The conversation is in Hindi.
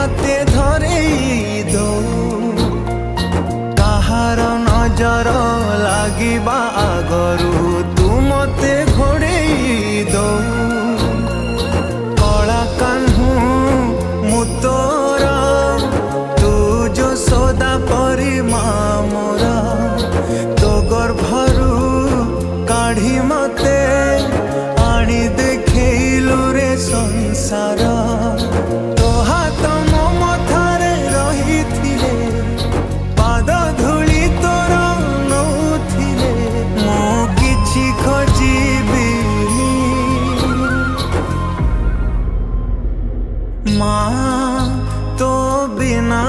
मते धरेई दो कहार नजर लागिबा आगरू तू मते घोड़ेई दो कला कान्हू मु तोरा तू जो सदा परी मोरा तो गर्भरू काढ़ी मते आनी देखैलु रे संसार तो हाथ मो मथारे रही थिले पाद धूली तोर नौथिले मो किछि खोजिबी माँ तो बिना